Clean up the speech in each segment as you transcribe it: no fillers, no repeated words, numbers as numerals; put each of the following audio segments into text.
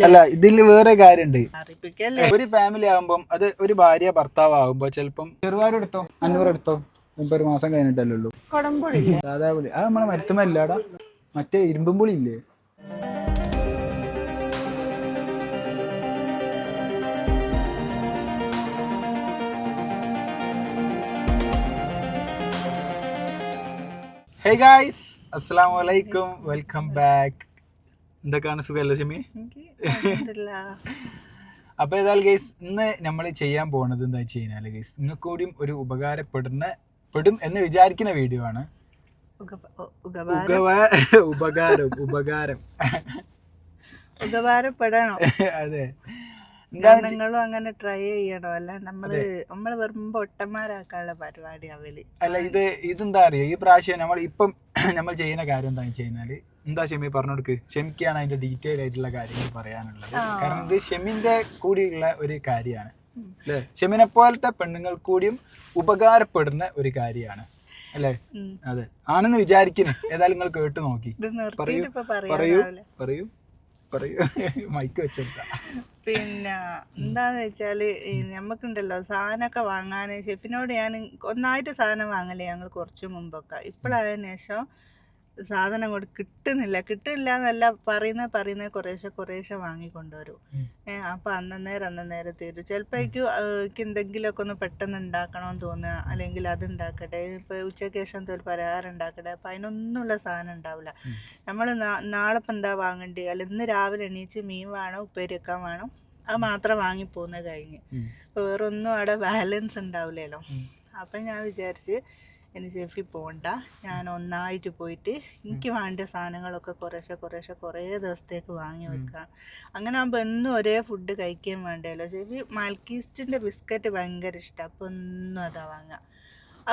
അല്ല, ഇതില് വേറെ കാര്യണ്ട്. ഒരു ഫാമിലി ആകുമ്പം അത് ഒരു ഭാര്യ ഭർത്താവ് ആകുമ്പോ ചിലപ്പം ചെറുപാട് എടുത്തോ 500 എടുത്തോ 30 മാസം കഴിഞ്ഞിട്ടല്ലേ ഉള്ളൂ. സാധാ പുളി അത് നമ്മളെ മരത്തുമല്ലാടാ, മറ്റേ ഇരുമ്പും പുളി ഇല്ലേ? ഹേ ഗായ്സ്, അസ്സലാമു അലൈക്കും, വെൽക്കം ബാക്ക്. എന്തൊക്കെയാണ്, സുഖമല്ലേ ഷമി? അപ്പോൾ ഏതായാലും ഗൈസ്, ഇന്ന് നമ്മൾ ചെയ്യാൻ പോകുന്നത് എന്താ വെച്ച് കഴിഞ്ഞാൽ ഗൈസ്, നിങ്ങൾക്ക് കൂടിയും ഒരു പെടും എന്ന് വിചാരിക്കുന്ന വീഡിയോ ആണ്. ഉപകാരപ്പെടണം. അതെ, നിങ്ങളും അങ്ങനെ ട്രൈ ചെയ്യണോ? അല്ല നമ്മള് വെറും പൊട്ടന്മാരാക്കാനുള്ള പരിപാടി അവല്. അല്ല, ഇതെന്താ അറിയോ, ഈ പ്രാവശ്യം നമ്മൾ ചെയ്യുന്ന കാര്യം എന്താ വെച്ച് കഴിഞ്ഞാല്, എന്താ ഷെമി പറഞ്ഞെടുക്ക്. ഷെമിക്കാണ് അതിന്റെ ഡീറ്റെയിൽ ആയിട്ടുള്ള കാര്യങ്ങൾ പറയാനുള്ളത്. കാരണം ഇത് ഷെമിന്റെ കൂടിയുള്ള ഒരു കാര്യമാണ് അല്ലെ, ഷെമിനെ പോലത്തെ പെണ്ണുങ്ങൾ കൂടിയും ഉപകാരപ്പെടുന്ന ഒരു കാര്യമാണ് അല്ലേ? അതെ, ആണെന്ന് വിചാരിക്കുന്നു. ഏതായാലും നിങ്ങൾ കേട്ടു നോക്കി. പറയൂ മൈക്ക് വെച്ചെടുത്ത. പിന്നെ എന്താന്ന് വെച്ചാല്, ഞമ്മക്കുണ്ടല്ലോ സാധനമൊക്കെ വാങ്ങാന്. ഷെഫിനോട് ഞാൻ ഒന്നായിട്ട് സാധനം വാങ്ങലേ ഞങ്ങൾ കുറച്ചു മുമ്പൊക്കെ. ഇപ്പോഴായതിനു ശേഷം സാധനം കൊണ്ട് കിട്ടുന്നില്ല എന്നല്ല പറയുന്ന കുറേശ്ശെ വാങ്ങിക്കൊണ്ടുവരും. അപ്പൊ അന്നേരം തരും. ചിലപ്പോ എനിക്ക് എന്തെങ്കിലുമൊക്കെ ഒന്ന് പെട്ടെന്ന് ഉണ്ടാക്കണമെന്ന് തോന്നുക, അല്ലെങ്കിൽ അത് ഉണ്ടാക്കട്ടെ, ഇപ്പൊ ഉച്ചയ്ക്ക് ശേഷം തോൽ പലഹാരം ഉണ്ടാക്കട്ടെ. അപ്പൊ അതിനൊന്നുമുള്ള സാധനം ഉണ്ടാവില്ല. നമ്മൾ നാളെ ഇപ്പം എന്താ വാങ്ങണ്ടേ, അല്ല ഇന്ന് രാവിലെ എണീച്ച് മീൻ വേണം, ഉപ്പേരി വെക്കാൻ വേണം, അത് മാത്രം വാങ്ങിപ്പോകുന്നത് കഴിഞ്ഞ്. ഇപ്പൊ വേറൊന്നും അവിടെ ബാലൻസ് ഉണ്ടാവില്ലല്ലോ. അപ്പം ഞാൻ വിചാരിച്ച് ഇനി ഷെഫി പോകണ്ട, ഞാൻ ഒന്നായിട്ട് പോയിട്ട് എനിക്ക് വേണ്ട സാധനങ്ങളൊക്കെ കുറേ ദിവസത്തേക്ക് വാങ്ങി വെക്കാം. അങ്ങനെ ആകുമ്പോൾ എന്നും ഒരേ ഫുഡ് കഴിക്കാൻ വേണ്ടല്ലോ. ഷെഫി മൽക്കീസ്റ്റിൻ്റെ ബിസ്ക്കറ്റ് ഭയങ്കര ഇഷ്ടം. അപ്പോൾ ഒന്നും അതാ വാങ്ങുക.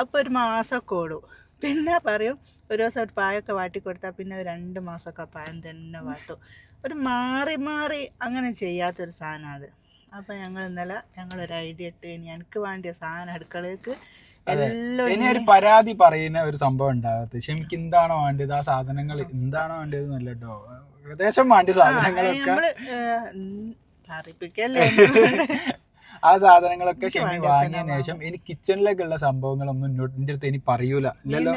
അപ്പോൾ ഒരു മാസമൊക്കെ ഓടും. പിന്നെ പറയും ഒരു ദിവസം ഒരു പായൊക്കെ വാട്ടി കൊടുത്താൽ പിന്നെ 2 മാസമൊക്കെ പായം തന്നെ വാട്ടും. ഒരു മാറി അങ്ങനെ ചെയ്യാത്തൊരു സാധനം അത്. അപ്പോൾ ഞങ്ങളൊരു ഐഡിയ ഇട്ട്, ഇനി എനിക്ക് വേണ്ടിയ സാധനം അടുക്കളയ്ക്ക് ഇനി ഒരു പരാതി പറയുന്ന ഒരു സംഭവം ഉണ്ടാകത്ത്. ഷെമിക്ക് എന്താണോ വേണ്ടത് ആ സാധനങ്ങൾ എന്താണോ വേണ്ടത് നല്ല കേട്ടോ, ഏകദേശം വേണ്ട സാധനങ്ങളൊക്കെ ആ സാധനങ്ങളൊക്കെ ഷെമി വാങ്ങിയതിനു ശേഷം ഇനി കിച്ചണിലേക്കുള്ള സംഭവങ്ങളൊന്നും എൻ്റെ അടുത്ത് ഇനി പറയൂല. ഇല്ലല്ലോ?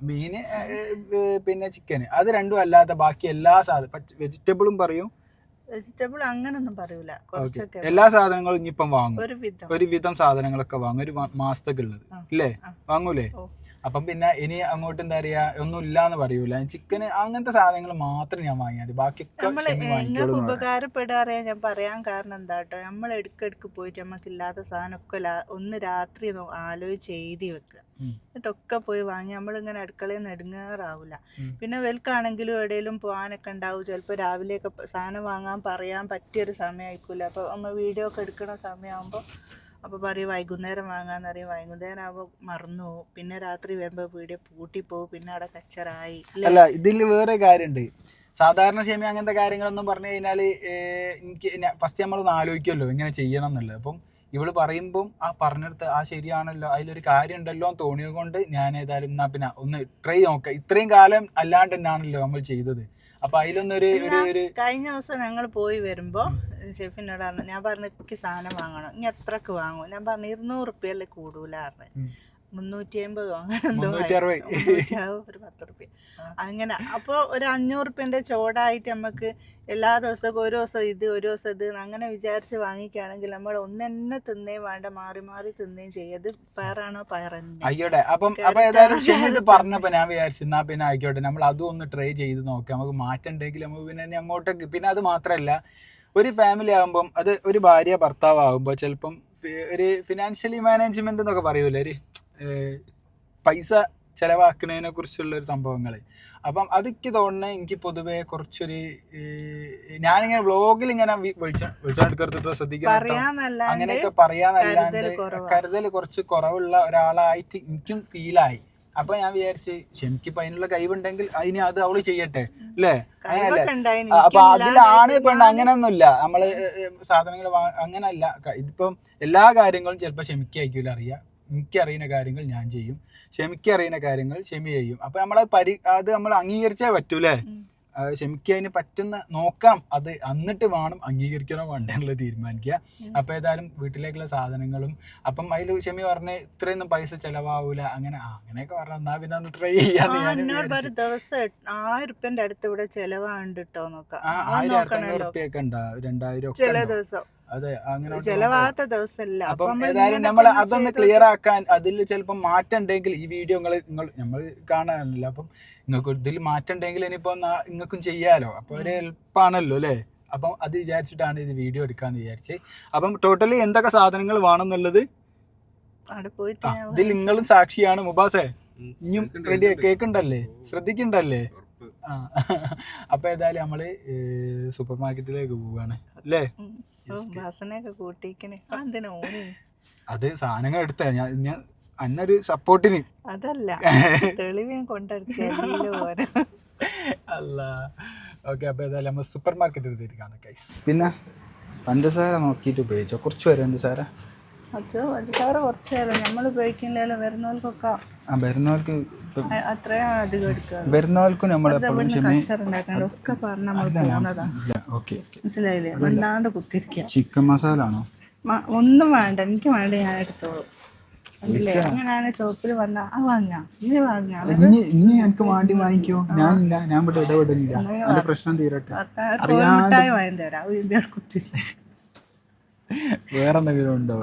മീന് പിന്നെ ചിക്കന്, അത് രണ്ടും അല്ലാത്ത ബാക്കി എല്ലാ വെജിറ്റബിളും പറയും. വെജിറ്റബിൾ അങ്ങനൊന്നും പറയൂല. എല്ലാ സാധനങ്ങളും ഇനിയിപ്പം വാങ്ങും. ഒരുവിധം സാധനങ്ങളൊക്കെ വാങ്ങും, ഒരു മാസത്തേക്ക് ഉള്ളത് ഇല്ലേ, വാങ്ങൂലേ? അപ്പം പിന്നെ ഇനി അങ്ങോട്ട് എന്താ പറയാ, ഒന്നും ഇല്ലാന്ന് പറയൂല. ചിക്കന് അങ്ങനത്തെ സാധനങ്ങൾ മാത്രം ഞാൻ വാങ്ങിയാൽ നിങ്ങൾക്ക് ഉപകാരപ്പെടാറിയാ ഞാൻ പറയാൻ കാരണം എന്താ കേട്ടോ, നമ്മൾ ഇടയ്ക്കിടയ്ക്ക് പോയിട്ട് നമുക്ക് ഇല്ലാത്ത സാധനമൊക്കെ ഒന്ന് രാത്രി ആലോചിച്ച് എഴുതി വെക്കുക, എന്നിട്ടൊക്കെ പോയി വാങ്ങി നമ്മളിങ്ങനെ അടുക്കളയിൽ നിന്ന് എടുങ്ങാറാവില്ല. പിന്നെ വെൽക്കാണെങ്കിലും എവിടെയെങ്കിലും പോകാനൊക്കെ ഉണ്ടാവും. ചിലപ്പോൾ രാവിലെയൊക്കെ സാധനം വാങ്ങാൻ പറയാൻ പറ്റിയൊരു സമയമായിരിക്കില്ല. അപ്പോൾ നമ്മൾ വീഡിയോ ഒക്കെ എടുക്കുന്ന സമയമാകുമ്പോൾ അപ്പോൾ പറയും വൈകുന്നേരം വാങ്ങാന്ന് പറയും. വൈകുന്നേരം ആകുമ്പോൾ മറന്നു പോകും. പിന്നെ രാത്രി വരുമ്പോൾ വീഡിയോ പൂട്ടിപ്പോവും. പിന്നെ അവിടെ കച്ചറായി. അല്ല, ഇതിൽ വേറെ കാര്യമുണ്ട്. സാധാരണ ക്ഷമി അങ്ങനത്തെ കാര്യങ്ങളൊന്നും പറഞ്ഞു കഴിഞ്ഞാൽ എനിക്ക് ഫസ്റ്റ് നമ്മളൊന്ന് ആലോചിക്കുമല്ലോ ഇങ്ങനെ ചെയ്യണം എന്നുള്ളത്. അപ്പം ഇവള് പറയുമ്പം ആ പറഞ്ഞെടുത്ത് ആ ശരിയാണല്ലോ, അതിലൊരു കാര്യം ഉണ്ടല്ലോ എന്ന് തോന്നിയത് കൊണ്ട് ഞാൻ ഏതായാലും എന്നാ പിന്നെ ഒന്ന് ട്രൈ നോക്കാം. ഇത്രയും കാലം അല്ലാണ്ട് തന്നെയാണല്ലോ നമ്മൾ ചെയ്തത്. അപ്പൊ അതിലൊന്നൊരു കഴിഞ്ഞ ദിവസം ഞങ്ങൾ പോയി വരുമ്പോ ഷെഫിനോടാണ് ഞാൻ പറഞ്ഞു എനിക്ക് സാധനം വാങ്ങണം, ഇനി എത്രക്ക് വാങ്ങും? ഞാൻ പറഞ്ഞു 200 റുപ്യല്ലേ കൂടൂല പറഞ്ഞു. 350 അങ്ങനെ ഒരു 10 റുപ്യ അങ്ങനെ. അപ്പോൾ ഒരു 500 റുപ്യൻ്റെ ചോടായിട്ട് നമുക്ക് എല്ലാ ദിവസവും ഒരു ദിവസം ഇത് അങ്ങനെ വിചാരിച്ച് വാങ്ങിക്കുകയാണെങ്കിൽ നമ്മൾ ഒന്നെന്നെ തിന്നേം വേണ്ട, മാറി തിന്നേം ചെയ്യത്. പയറാണോ പയറന്നെ ആയിക്കോട്ടെ. അപ്പം ഏതായാലും ഷെമി പറഞ്ഞപ്പോ ഞാൻ വിചാരിച്ചു എന്നാ പിന്നെ ആയിക്കോട്ടെ, നമ്മൾ അതും ഒന്ന് ട്രൈ ചെയ്ത് നോക്കാം. നമുക്ക് മാറ്റണ്ടെങ്കിൽ നമുക്ക് പിന്നെ അങ്ങോട്ടേക്ക്. പിന്നെ അത് മാത്രല്ല, ഒരു ഫാമിലി ആകുമ്പം, അത് ഒരു ഭാര്യ ഭർത്താവ് ആകുമ്പോൾ ചിലപ്പം ഒരു ഫിനാൻഷ്യലി മാനേജ്മെന്റ് എന്നൊക്കെ പറയൂലേ, ഒരു പൈസ ചെലവാക്കുന്നതിനെ കുറിച്ചുള്ള ഒരു സംഭവങ്ങൾ. അപ്പം അതൊക്കെ തോന്നുന്നത് എനിക്ക് പൊതുവെ കുറച്ചൊരു, ഞാനിങ്ങനെ വ്ളോഗിൽ ഇങ്ങനെ വിളിച്ചെടുക്കരുത് ശ്രദ്ധിക്കണം, അങ്ങനെയൊക്കെ പറയാന്നല്ലാണ്ട് കരുതൽ കുറച്ച് കുറവുള്ള ഒരാളായിട്ട് എനിക്കും ഫീലായി. അപ്പൊ ഞാൻ വിചാരിച്ച് ഷെമിക്കിപ്പോ അതിനുള്ള കഴിവുണ്ടെങ്കിൽ അതിന് അത് അവള് ചെയ്യട്ടെ അല്ലേ, അങ്ങനല്ലേ? അപ്പൊ അതിലാണ് പെണ്ണ്, അങ്ങനെയൊന്നുമില്ല. നമ്മള് സാധനങ്ങൾ അങ്ങനല്ല. ഇതിപ്പം എല്ലാ കാര്യങ്ങളും ചിലപ്പോ ഷെമിക്ക് ആയിരിക്കില്ല അറിയാം, എനിക്കറിയുന്ന കാര്യങ്ങൾ ഞാൻ ചെയ്യും, ഷെമിക്ക് അറിയുന്ന കാര്യങ്ങൾ ഷെമി ചെയ്യും. അപ്പോൾ അത് നമ്മൾ അംഗീകരിച്ചേ പറ്റൂലേ. ഷെമിക്ക് അതിന് പറ്റുന്ന നോക്കാം, അത് എന്നിട്ട് വേണം അംഗീകരിക്കണോ വേണ്ടെന്നുള്ളത് തീരുമാനിക്കുക. അപ്പോൾ ഏതായാലും വീട്ടിലേക്കുള്ള സാധനങ്ങളും അപ്പം അതിൽ ഷെമി പറഞ്ഞ് ഇത്രയൊന്നും പൈസ ചിലവാകൂല അങ്ങനെയൊക്കെ പറഞ്ഞാൽ എന്നാൽ പിന്നെ ഒന്ന് ട്രൈ ചെയ്യാന്ന് ഞാൻ ഒരു ദിവസം 1000 റുപ്യന്റെ അടുത്ത് ഇവിടെ ചെലവാണ്ട് കേട്ടോ നോക്കാം. 1000-1500 റുപ്യൊക്കെ ഉണ്ടാവും, 2000 ഒക്കെ ചില ദിവസം അതെ അങ്ങനെ ചെലവാത്ത ദിവസമില്ല. അപ്പം ഏതായാലും നമ്മൾ അതൊന്ന് ക്ലിയർ ആക്കാൻ, അതിൽ ചിലപ്പോൾ മാറ്റം ഉണ്ടെങ്കിൽ ഈ വീഡിയോ നമ്മൾ കാണാനല്ലോ. അപ്പം നിങ്ങൾക്ക് ഇതിൽ മാറ്റം ഉണ്ടെങ്കിൽ ഇനിയിപ്പോൾ നിങ്ങൾക്കും ചെയ്യാലോ. അപ്പോൾ ഒരു എളുപ്പമാണല്ലോ അല്ലേ. അപ്പം അത് വിചാരിച്ചിട്ടാണ് ഇത് വീഡിയോ എടുക്കാന്ന് വിചാരിച്ചത്. അപ്പം ടോട്ടലി എന്തൊക്കെ സാധനങ്ങൾ വേണമെന്നുള്ളത് ഇതിൽ നിങ്ങളും സാക്ഷിയാണ്. മുബാസേ ഇനിയും റെഡി കേക്കുണ്ടല്ലേ, ശ്രദ്ധിക്കണ്ടല്ലേ. അപ്പൊ ഏതായാലും നമ്മള് സൂപ്പർ മാർക്കറ്റിലേക്ക് പോവാണ് അല്ലേ. അത് സാധനങ്ങൾ എടുത്ത ഞാൻ അന്നൊരു സപ്പോർട്ടിന് അതല്ല തെളിവ് അല്ല. ഓക്കെ, അപ്പൊ ഏതായാലും നമ്മൾ സൂപ്പർ മാർക്കറ്റിൽ എത്തിയിരിക്കാണ് ഗൈസ്. പിന്നെ പഞ്ചസാര നോക്കിയിട്ട് ഉപയോഗിച്ചോ, കുറച്ച് വരെ പഞ്ചസാര കുറച്ച് നമ്മൾ ഉപയോഗിക്കില്ലല്ലോ. വരുന്നവർക്കൊക്കെ വരുന്നവർക്കും നമ്മളെപ്പോഴും മനസ്സിലായില്ലേ. വല്ലാണ്ട് കുത്തിരിക്കുക. ചിക്കൻ മസാല ആണോ? ഒന്നും വേണ്ട, എനിക്ക് വേണ്ട, ഞാൻ എടുത്തോളൂ. അങ്ങനെയാണ് ഷോപ്പിൽ വന്നാ വാങ്ങാം, ഇനി വാങ്ങാം. ഇനി എനിക്ക് വേണ്ടി വാങ്ങിക്കോ, ഞാനില്ല, ഞാൻ ഇവിടെ ഇടപെടുന്നില്ല. അതിന്റെ പ്രശ്നം തീരട്ടെ. മിഠായി വാങ്ങി തരാം. കുത്തിരി വേറെ എന്തെങ്കിലും ഉണ്ടോ?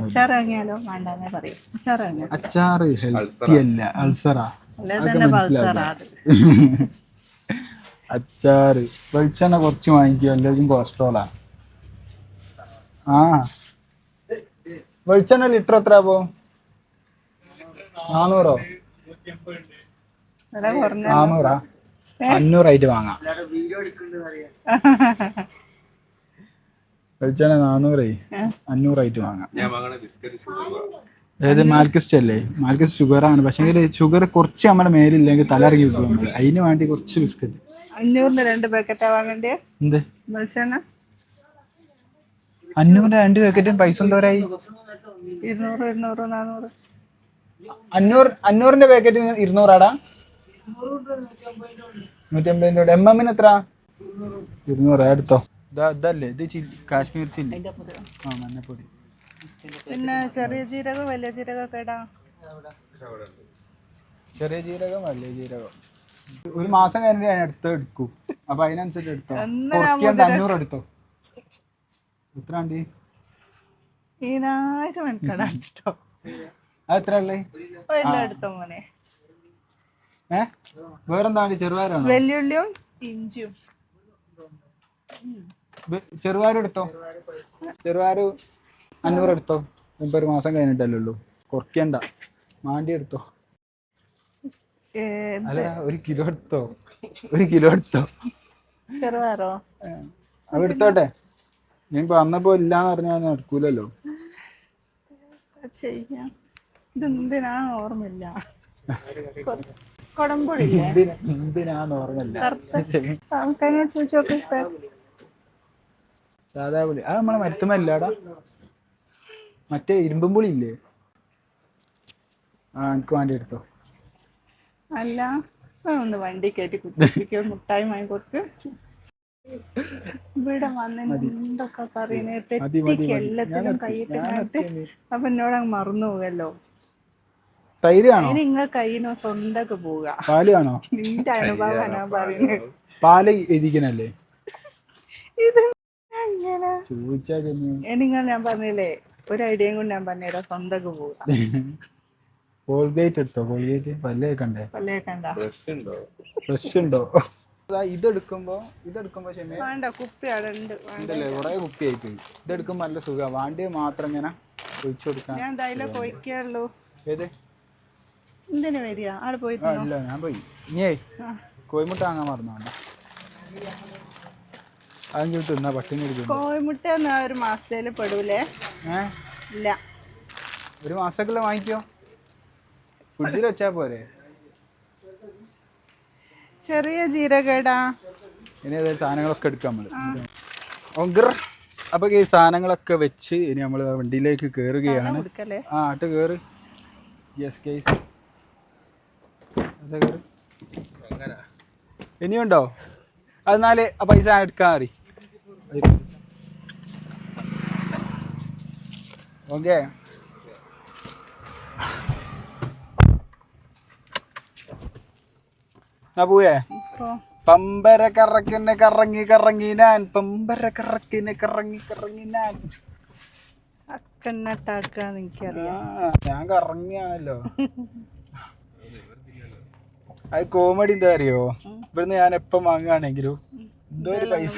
അച്ചാർ വാങ്ങിയാലോ? വേണ്ടെന്നേ പറയും. അച്ചാറ് ഹെൽത്തി അല്ല, അൾസറാ. അച്ചാറ് വെളിച്ചെണ്ണ കുറച്ച് വാങ്ങിക്കോ, എല്ലാവർക്കും കൊളസ്ട്രോളാ. വെളിച്ചെണ്ണ ലിറ്റർ എത്ര പോ? 400? 400? 500 ആയിട്ട് വാങ്ങാം. വെളിച്ചെണ്ണ 400, 500 ആയിട്ട് വാങ്ങാം. അതായത് മാൽക്കസ്റ്റ് അല്ലേ, മാൽക്കസ്റ്റ് ഷുഗറാണ്. പക്ഷേ ഷുഗർ കുറച്ച് നമ്മുടെ മേലില്ലെങ്കിൽ തലയിറങ്ങി വെക്കും നമ്മള്. അതിന് വേണ്ടി കുറച്ച് ബിസ്ക്കറ്റ്. 500 2 പാക്കറ്റാ വാങ്ങണ്ടേ? എന്ത് വെളിച്ചെണ്ണ 500 2 പാക്കറ്റും പൈസ എന്തോരായി? 200 200 400. 500ന്റെ പാക്കറ്റ് 200 ആടാ. 150. MM എത്ര? 200. എടുത്തോ. ഇതല്ലേ ഇത് കാശ്മീർ ചില്ലി, മഞ്ഞപ്പൊടി. പിന്നെ ചെറിയ ജീരകം വലിയ ജീരകം ഇടാം. ചെറിയ ജീരകം വലിയ ജീരകം ഒരു മാസം കഴിഞ്ഞിട്ട് ഞാൻ എടുക്കും. അപ്പൊ അതിനനുസരിച്ച് എടുത്തോ. 500 എടുത്തോ. എത്ര ഉണ്ട്? 1000 അതെത്ര ഉള്ളേ? എടുത്തോ മോനെ. വേറെന്താ വേണ്ടി? ചെറുപയറാണോ? വെല്ലുള്ളിയും ഇഞ്ചിയും. ചെറുപയർ എടുത്തോ. ചെറുപയർ 500 എടുത്തോ. ഒരു മാസം കഴിഞ്ഞിട്ടല്ലേ ഉള്ളൂ, കുറയ്ക്കണ്ട. മാണ്ടി എടുത്തോ. അല്ല 1 കിലോ എടുത്തോ. 1 കിലോ എടുത്തോ. ചെറുപയറോ? അത് എടുത്തോട്ടെ. ഞാൻ വന്നപ്പോ ഇല്ലാന്ന് പറഞ്ഞാൽ നടക്കൂലല്ലോ. ഇതെന്തിനാ ഓർമ്മയില്ല. എന്തിനാന്ന് ഓർമ്മയില്ല. സാധാ പുളി അത് നമ്മളെ മരുത്തുമല്ലാടാ, മറ്റേ ഇരുമ്പും പുളി ഇല്ലേ? എനിക്ക് വേണ്ടി എടുത്തോ. അല്ല ഒന്ന് വണ്ടി കയറ്റി കുത്തിരിക്കോ, മുട്ടായി വാങ്ങി കൊടുക്ക്. ഇവിടെ വന്നൊക്കെ പറയുന്നേ തെറ്റിക്ക് എല്ലാത്തിനും കൈയിട്ടിട്ട്. അപ്പൊ എന്നോട് അങ്ങ് മറന്നു പോകല്ലോ. തൈര് ആണോ? നിങ്ങൾ കയ്യിനോ സ്വന്തമൊക്കെ പോവുക. പാല് ആണോ? നിന്റെ അനുഭവമാണോ പറയുന്നത്? പാല് എഴുതിക്കണല്ലേ ഇത്? ചോദിച്ചാ നിങ്ങൾ ഞാൻ പറഞ്ഞില്ലേ, ഒരു ഐഡിയയും കൊണ്ട് ഞാൻ പറഞ്ഞുതരാം, സ്വന്തമൊക്കെ പോവുക. കോൾഗേറ്റ് എടുത്തോ. കോൾഗേറ്റ് പല്ലേക്കണ്ടേ? പല്ലേക്കണ്ട. ഫ്രഷ് ഉണ്ടോ? ഇതെടുക്കുമ്പോ വേണ്ട, കുപ്പി അവിടെ ഉണ്ട്. ഉണ്ടല്ലേ, കുറെ കുപ്പി ആയിട്ട്. ഇതെടുക്കുമ്പോ നല്ല സുഖം. വാണ്ടിയ മാത്രം ഇങ്ങനെ ഒഴിച്ചു കൊടുക്കാം. ഞാൻ എന്തായാലും പോയിക്കാറുള്ളൂ. ഏത് എന്തിനു വരിക? അവിടെ പോയിട്ട് ഇല്ല, ഞാൻ പോയി. ഇനിയേ കോഴിമുട്ട വാങ്ങാൻ മറന്നാണ്. അതും കിട്ടുന്ന പട്ടിണി എടുക്കും. കോഴിമുട്ട ഒരു മാസത്തേല് പെടൂലേ? ഇല്ല, ഒരു മാസത്തേക്കുള്ള വാങ്ങിക്കോ. ഫ്രിഡ്ജിൽ വെച്ചാ പോരെ. ചെറിയ ജീരകടാ. ഇനി ഏതായാലും സാധനങ്ങളൊക്കെ എടുക്കാം നമ്മള്. അപ്പോൾ ഈ സാധനങ്ങളൊക്കെ വെച്ച് ഇനി നമ്മൾ വണ്ടിയിലേക്ക് കയറുകയാണ്. കൊടുക്കല്ലേ ആ ആട്ട് കയറ്. യെസ് കേസ് കയറ്. ഇനിയുണ്ടോ? എന്നാൽ ആ പൈസ എടുക്കാൻ മതി. ഓക്കെ. ആ പോയേ. പമ്പര കറക്കിനെ കറങ്ങി കറങ്ങി ഞാൻ, പമ്പര കറക്കിനെ കറങ്ങി കറങ്ങി ഞാൻ. ഞാൻ കറങ്ങിയാണല്ലോ. അത് കോമഡി എന്താ അറിയോ, ഇവിടുന്ന് ഞാൻ എപ്പം വാങ്ങുകയാണെങ്കിലും എന്തോ ഒരു പൈസ,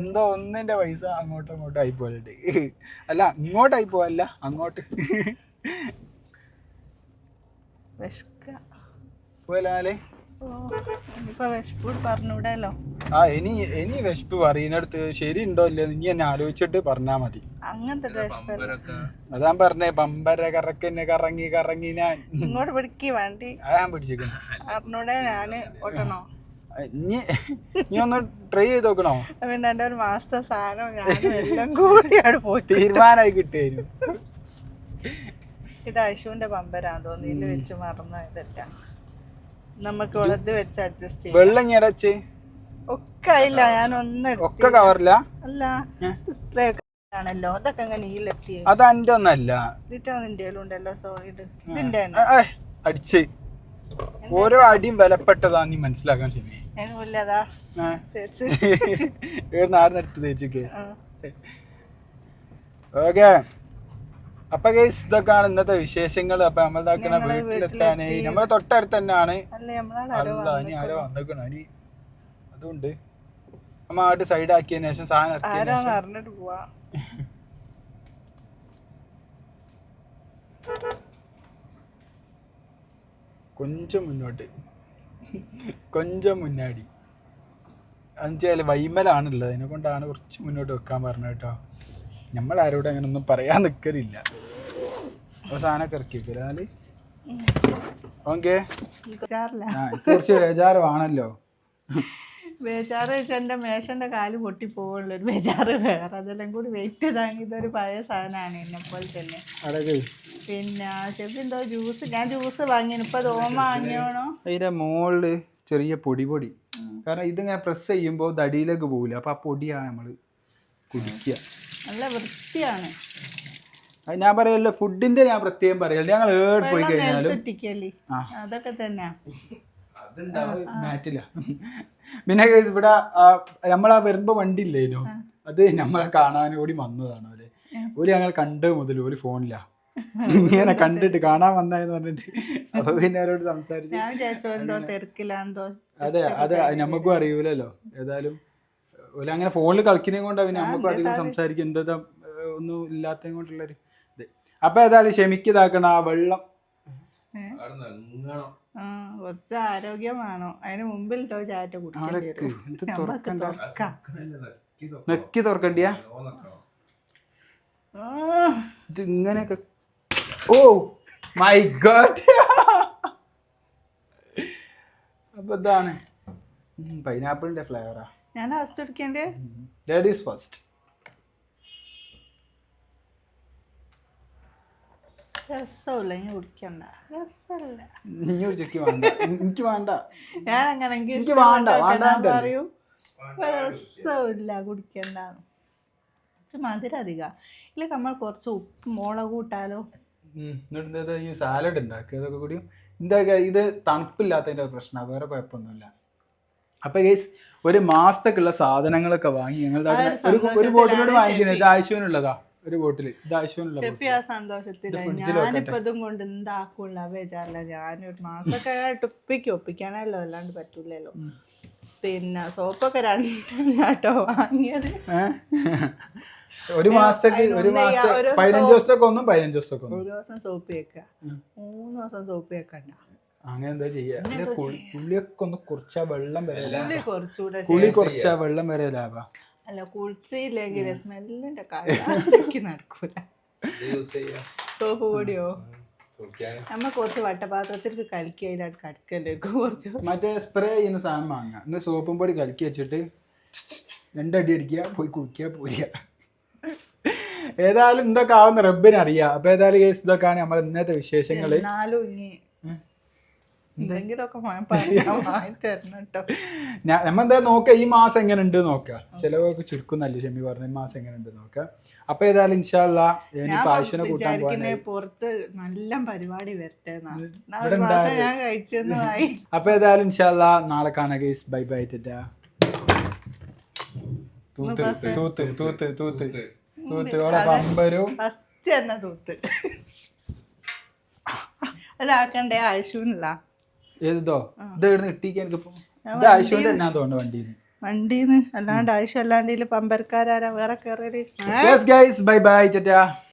എന്തോ ഒന്നിന്റെ പൈസ അങ്ങോട്ടും ഇങ്ങോട്ടും ആയി പോലുണ്ട്. അല്ല ഇങ്ങോട്ടായി പോവല്ല, അങ്ങോട്ട് പോയാലേ. ആ ഇനി വിശപ്പ് പറയുന്നിടത്ത് ശരി ഉണ്ടോ ഇല്ല ഇനി എന്നെ ആലോചിച്ചിട്ട് പറഞ്ഞാ മതി. അതാ പറഞ്ഞേ പമ്പര കറക്കിനെ കറങ്ങി കറങ്ങി ഞാൻ. ഇങ്ങോട്ട് പിടിക്ക് വണ്ടി. ഞാൻ പിടിച്ചിരിക്കുന്നു. നീ ഒന്ന് ട്രൈ ചെയ്ത് നോക്കണോ? പിന്നെ എന്റെ ഒരു മാസത്തെ സാധനം എല്ലാം കൂടിയാണ് പോയി തീരുമാനമായി കിട്ടിയായിരുന്നു. ഇത് അശുവിന്റെ പമ്പരാന്ന് തോന്നിയില്ല, വെച്ച് മറന്നു. ഇതല്ല നമുക്ക് ഉള്ളത് വെച്ച് അഡ്ജസ്റ്റ് ചെയ്യാം. വെള്ളം ഞടച്ച് ഒക്കെ ആയില്ല, ഞാൻ ഒന്നും ഒക്കെ കവറില്ല. അല്ല സ്പ്രേ ആണല്ലോ, അതൊക്കെ അങ്ങനെ ഈലെത്തി. അത് എന്റെ ഒന്നല്ല, ഇതിന്റെ ഉണ്ടല്ലോ സോളിഡ്. ഇതിന്റെ അടിച്ച് ഓരോ അടിയും വിലപ്പെട്ടതാ, നീ മനസ്സിലാക്കാൻ ശരി. ആടുത്ത് തേച്ചൊക്കെ. ഓക്കെ. അപ്പൊ ഗൈസ് ഇതൊക്കെയാണ് ഇന്നത്തെ വിശേഷങ്ങൾ. അപ്പൊ നമ്മളിതാക്കണ വീട്ടിലെത്താനേ നമ്മളെ തൊട്ടടുത്ത് തന്നെയാണ്. ഇനി ആരോ വന്നേക്കണോ ഇനി, അതുകൊണ്ട് നമ്മ ആട്ട് സൈഡ് ആക്കിയതിനു ശേഷം സാധനം കൊഞ്ചം മുന്നോട്ട്, കൊഞ്ചം മുന്നാടി. എന്നുവെച്ചാൽ വൈമലാണുള്ളത്, അതിനെ കൊണ്ടാണ് കുറച്ച് മുന്നോട്ട് വെക്കാൻ പറഞ്ഞത് കേട്ടോ. നമ്മളാരോടും അങ്ങനെ ഒന്നും പറയാൻ നിൽക്കലില്ല. സാധനമൊക്കെ ഇറക്കി വെക്കല്. ഓക്കെ. കുറച്ച് ബേജാറ് വേണല്ലോ. ബേജാറ് വെച്ചാൽ എൻ്റെ മേശൻ്റെ കാല് പൊട്ടിപ്പോവുള്ളൂ ഒരു ബേജാറ് വേറെ. അതെല്ലാം കൂടി വെയിറ്റ് ചെയ്താങ്കിൽ ഇതൊരു പഴയ സാധനമാണ് എന്നെപ്പോലെ തന്നെ. പിന്നെ ഷെഫ് എന്തോ ജ്യൂസ്, ഞാൻ ജ്യൂസ് വാങ്ങിയാണ് ഇപ്പൊ. ഓമ വാങ്ങിയാണോ? അതിന്റെ മുകളില് ചെറിയ പൊടി പൊടി, കാരണം ഇതിങ്ങനെ പ്രസ് ചെയ്യുമ്പോൾ തടിയിലേക്ക് പോകില്ല. അപ്പൊ ആ പൊടിയാണ് നമ്മള് കുടിക്കുക. നല്ല വൃത്തിയാണ്. ഞാൻ പറയല്ലോ, ഫുഡിന്റെ ഞാൻ പ്രത്യേകം പറയല്ലോ. ഞങ്ങൾ ഏട് പോയി കഴിഞ്ഞാലും അതൊക്കെ തന്നെ മാറ്റില്ല. പിന്നെ ഇവിടെ നമ്മളാ വരുമ്പോ വണ്ടി ഇല്ലേനോ, അത് നമ്മളെ കാണാൻ കൂടി വന്നതാണ്. ഒരു ഞങ്ങൾ കണ്ടത് മുതൽ ഒരു ഫോണില്ല, ഇങ്ങനെ കണ്ടിട്ട് കാണാൻ വന്നായെന്ന് പറഞ്ഞിട്ട്. അപ്പൊ പിന്നെ അവരോട് സംസാരിച്ചു. അതെ അതെ, നമുക്കും അറിയൂലല്ലോ. ഏതായാലും ഒരു അങ്ങനെ ഫോണിൽ കളിക്കുന്നതും കൊണ്ട് പിന്നെ നമുക്കും അധികം സംസാരിക്കും എന്താ ഒന്നും ഇല്ലാത്തത് കൊണ്ടുള്ളൊരു ഇത്. അപ്പൊ ഏതായാലും ക്ഷമിക്കതാക്കണം. ആ വെള്ളം കുറച്ച് ആരോഗ്യമാണോ അതിന് മുമ്പിൽ ചാറ്റ നെക്കി തുറക്കണ്ടിയാ ഇത് ഇങ്ങനെയൊക്കെ. Oh my God. അപ്പൊ ഇതാണ് പൈനാപ്പിളിന്റെ ഫ്ലേവറാ. ഞാൻ ഫസ്റ്റ് എടുക്കേണ്ടേ? Ladies first. രസമില്ല, ഇനി കുടിക്കണ്ട. രസമല്ല. എനിക്ക് വേണ്ട. ഞാൻ അങ്ങനെ പറയൂ, രസമില്ല, കുടിക്കണ്ടാന്ന്. മധുരം അധികം ഇല്ല. നമ്മൾ കുറച്ച് ഉപ്പ് മുളക് കൂട്ടാലോ. ഈ സാലഡ് ഉണ്ടാക്കുക ഇതൊക്കെ കൂടി. എന്താ ഇത് തണുപ്പില്ലാത്തതിന്റെ പ്രശ്നമാണ്, വേറെ കുഴപ്പമൊന്നുമില്ല. അപ്പൊ ഗൈസ് ഒരു മാസത്തേക്കുള്ള സാധനങ്ങളൊക്കെ വാങ്ങി ഞങ്ങൾ ഒരു ബോട്ടിലോട് വാങ്ങിക്കുന്നത്. ഇത് ആവശ്യമുള്ളതാ, ഒരു ബോട്ടില് ഇത് ആവശ്യമുള്ള സന്തോഷത്തില്. ഞാനിപ്പോ ഇതും കൊണ്ട് എന്താക്കുള്ള ബേജാറില്ല. ഞാനൊരു മാസമൊക്കെ ഒപ്പിക്കാണല്ലോ, അല്ലാണ്ട് പറ്റൂലല്ലോ. പിന്നെ സോപ്പൊക്കെ രണ്ടെണ്ണാട്ടോ വാങ്ങിയത്. ഒരു മാസത്തേക്ക് 15 ദിവസത്തേക്ക് ഒന്നും 15 ദിവസത്തേക്ക് ഒരു ദിവസം സോപ്പ് വെക്കുക, 3 ദിവസം സോപ്പ് വെക്കണ്ട. അങ്ങനെ എന്താ ചെയ്യാ? പുളിയൊക്കെ ഒന്ന് കുറച്ചാ വെള്ളം വരെ, കുറച്ചുകൂടെ പുളി കുറച്ചാ വെള്ളം വരെ ലാഭാ. അല്ല കുളിച്ചില്ലെങ്കിൽ സ്മെല്ലിന്റെ കാര്യം നടക്കൂല. സോപ്പ് പൊടിയോ നമ്മ കുറച്ച് വട്ടപാത്രത്തിലേക്ക് കലക്കി അതിലായിട്ട് കടിക്കല്ലേ. കുറച്ച് മറ്റേ സ്പ്രേ ചെയ്യുന്ന സാധനം വാങ്ങാം. സോപ്പും പൊടി കലക്കി വെച്ചിട്ട് 2 അടി അടിക്കുക, പോയി കുടിക്കുക, പോരുക. ഏതായാലും ഇതൊക്കെ ആവുന്ന റബ്ബിന് അറിയാം. അപ്പൊ ഏതായാലും കേസ് ഇതൊക്കെയാണ് നമ്മൾ ഇന്നത്തെ വിശേഷങ്ങള്. എന്നാലും ഇനി എന്തെങ്കിലുമൊക്കെ വാങ്ങി തരണം കേട്ടോ. നമ്മെന്താ നോക്കാം ഈ മാസം എങ്ങനെ ഉണ്ട് നോക്കാം. ചിലവൊക്കെ ചുരുക്കുന്നല്ലേ ഷെമി പറഞ്ഞു, ഈ മാസം എങ്ങനെ ഉണ്ട് നോക്കാം. അപ്പൊ ഏതായാലും ഇൻഷാ അല്ലാഹ് ആയിഷനെ കൂട്ടാൻ പോകാനായി. പുറത്ത് നല്ല പരിപാടി വരട്ടെ. ഞാൻ കഴിച്ചൊന്നുമായി. അപ്പൊ ഏതായാലും ഇൻഷാ അല്ലാഹ് നാളെ കാണാം ഗൈസ്. Bye bye Tata. തൂത്ത് ഓളെ പമ്പരും ഫസ്റ്റ് തന്നെ തൂത്ത് അതാക്കണ്ടേ ആവശ്യമില്ല. ഏതോ ഇത് എവിടെ കിട്ടിക്കാൻ എനിക്കിപ്പോ ഇത് ആവശ്യം തന്നെ തോന്നുന്നു വണ്ടീന്ന് അല്ലാണ്ട് ആവശ്യം അല്ലാണ്ട് പമ്പരക്കാരാ വേറെ കയറല്. Bye bye Tata.